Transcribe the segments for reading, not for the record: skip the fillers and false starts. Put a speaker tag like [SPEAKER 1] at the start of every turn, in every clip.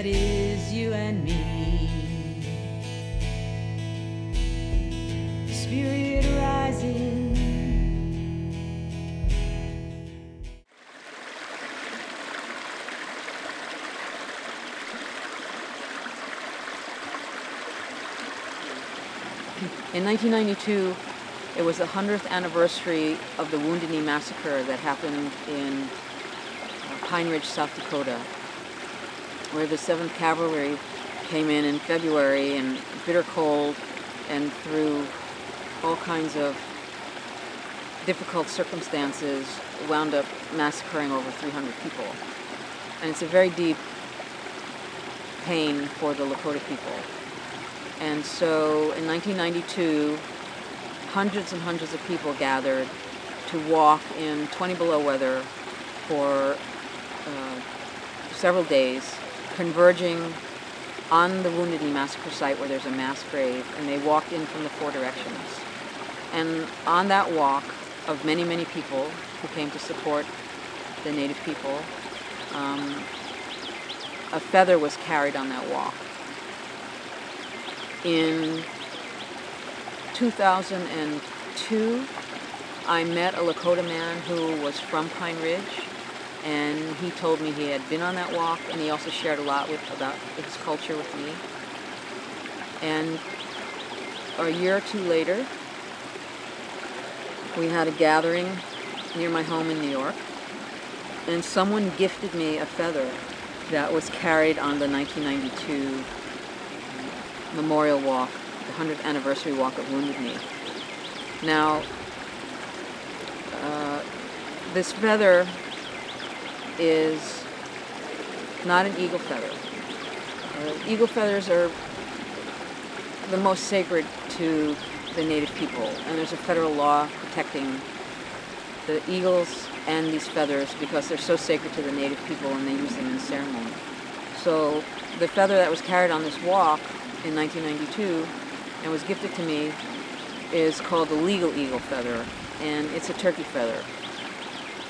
[SPEAKER 1] is you and me. Spirit rising.
[SPEAKER 2] In 1992, it was the 100th anniversary of the Wounded Knee Massacre that happened in Pine Ridge, South Dakota, where the 7th Cavalry came in February in bitter cold and through all kinds of difficult circumstances wound up massacring over 300 people. And it's a very deep pain for the Lakota people. And so in 1992, hundreds and hundreds of people gathered to walk in 20 below weather for several days, converging on the Wounded Knee Massacre site where there's a mass grave, and they walked in from the 4 directions. And on that walk of many, many people who came to support the Native people, a feather was carried on that walk. In 2002, I met a Lakota man who was from Pine Ridge, and he told me he had been on that walk, and he also shared a lot about his culture with me. And a year or two later, we had a gathering near my home in New York, and someone gifted me a feather that was carried on the 1992 memorial walk, the 100th anniversary walk of Wounded Knee. Now, this feather is not an eagle feather. Eagle feathers are the most sacred to the Native people, and there's a federal law protecting the eagles and these feathers because they're so sacred to the Native people and they use them in ceremony. So the feather that was carried on this walk in 1992 and was gifted to me is called the legal eagle feather, and it's a turkey feather.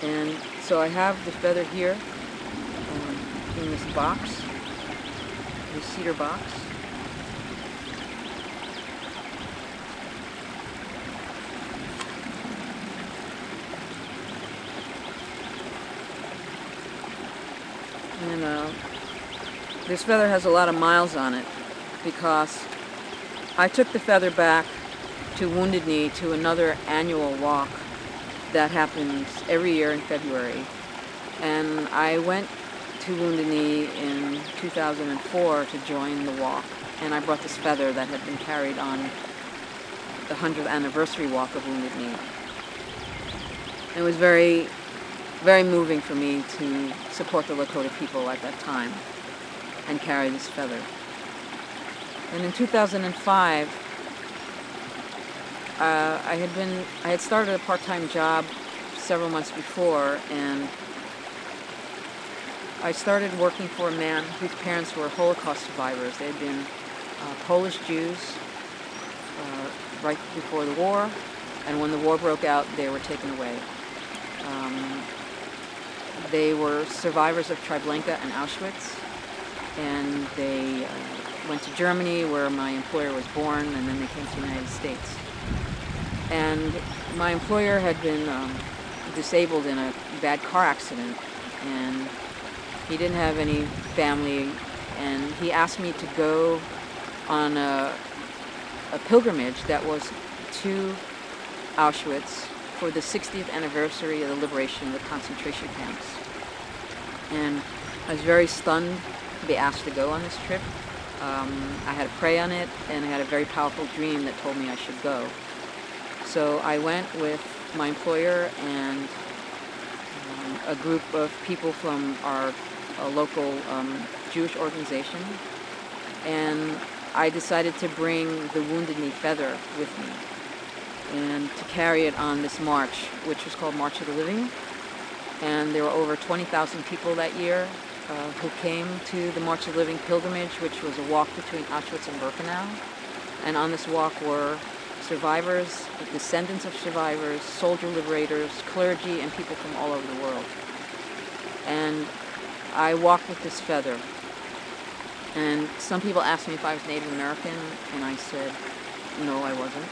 [SPEAKER 2] And so I have the feather here in this box, this cedar box. And this feather has a lot of miles on it because I took the feather back to Wounded Knee to another annual walk that happens every year in February. And I went to Wounded Knee in 2004 to join the walk, and I brought this feather that had been carried on the 100th anniversary walk of Wounded Knee. It was very, very moving for me to support the Lakota people at that time and carry this feather. And in 2005, I had started a part-time job several months before, and I started working for a man whose parents were Holocaust survivors. They had been Polish Jews right before the war, and when the war broke out, they were taken away. They were survivors of Treblinka and Auschwitz, and they went to Germany, where my employer was born, and then they came to the United States. And my employer had been disabled in a bad car accident, and he didn't have any family, and he asked me to go on a pilgrimage that was to Auschwitz for the 60th anniversary of the liberation of the concentration camps. And I was very stunned to be asked to go on this trip. I had to pray on it, and I had a very powerful dream that told me I should go. So I went with my employer and a group of people from our local Jewish organization, and I decided to bring the Wounded Knee feather with me and to carry it on this march, which was called March of the Living. And there were over 20,000 people that year who came to the March of the Living pilgrimage, which was a walk between Auschwitz and Birkenau. And on this walk were survivors, descendants of survivors, soldier liberators, clergy, and people from all over the world. And I walked with this feather. And some people asked me if I was Native American, and I said, no, I wasn't.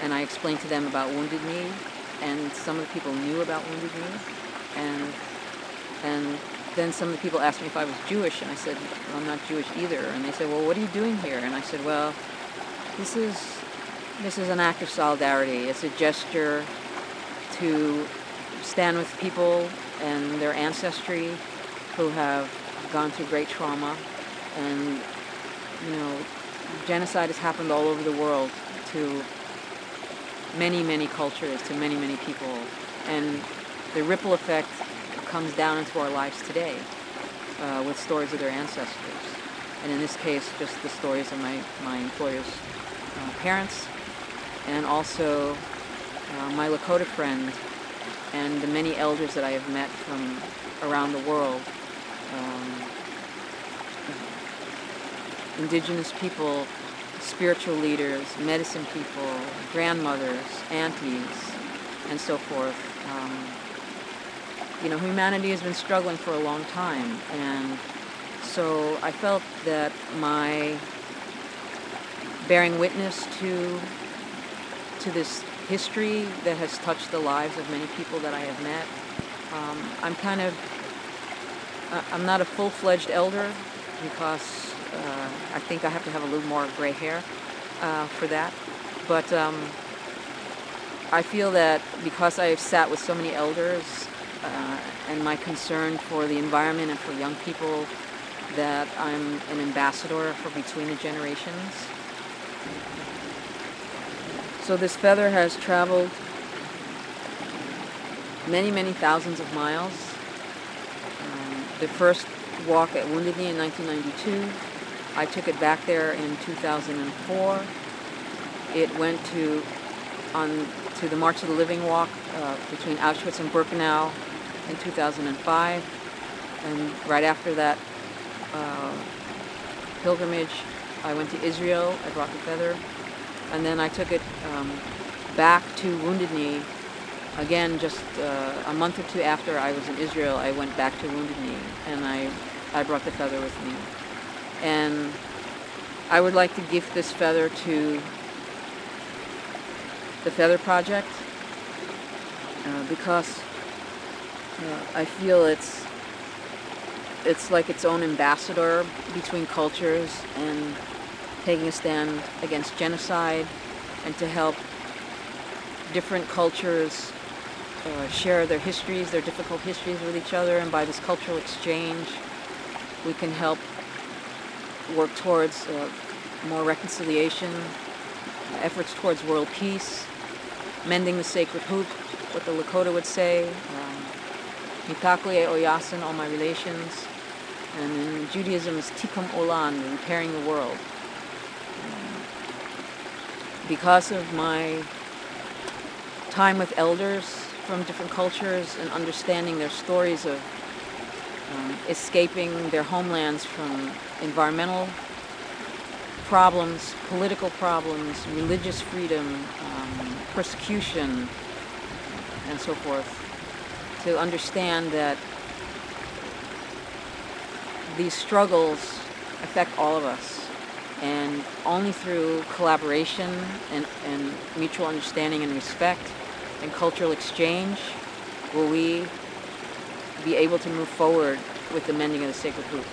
[SPEAKER 2] And I explained to them about Wounded Knee, and some of the people knew about Wounded Knee. And then some of the people asked me if I was Jewish, and I said, well, I'm not Jewish either. And they said, well, what are you doing here? And I said, well, this is an act of solidarity. It's a gesture to stand with people and their ancestry who have gone through great trauma. And, you know, genocide has happened all over the world to many, many cultures, to many, many people. And the ripple effect comes down into our lives today with stories of their ancestors. And in this case, just the stories of my employer's parents, and also my Lakota friend, and the many elders that I have met from around the world. Indigenous people, spiritual leaders, medicine people, grandmothers, aunties, and so forth. You know, humanity has been struggling for a long time, and so I felt that my bearing witness to this history that has touched the lives of many people that I have met. I'm not a full-fledged elder because I think I have to have a little more gray hair for that. But I feel that because I have sat with so many elders and my concern for the environment and for young people, that I'm an ambassador for Between the Generations. So this feather has traveled many, many thousands of miles. The first walk at Wounded Knee in 1992. I took it back there in 2004. It went to the March of the Living walk between Auschwitz and Birkenau in 2005. And right after that pilgrimage, I went to Israel. I brought the feather. And then I took it back to Wounded Knee. Again, just a month or two after I was in Israel, I went back to Wounded Knee, and I brought the feather with me. And I would like to gift this feather to the Feather Project because I feel it's like its own ambassador between cultures and taking a stand against genocide, and to help different cultures share their histories, their difficult histories with each other, and by this cultural exchange we can help work towards more reconciliation, efforts towards world peace, mending the sacred hoop, what the Lakota would say, Mitakli e Oyasin, all my relations, and in Judaism is Tikkun Olam, repairing the world. Because of my time with elders from different cultures and understanding their stories of escaping their homelands from environmental problems, political problems, religious freedom, persecution, and so forth, to understand that these struggles affect all of us. And only through collaboration and mutual understanding and respect and cultural exchange will we be able to move forward with the mending of the sacred hoop.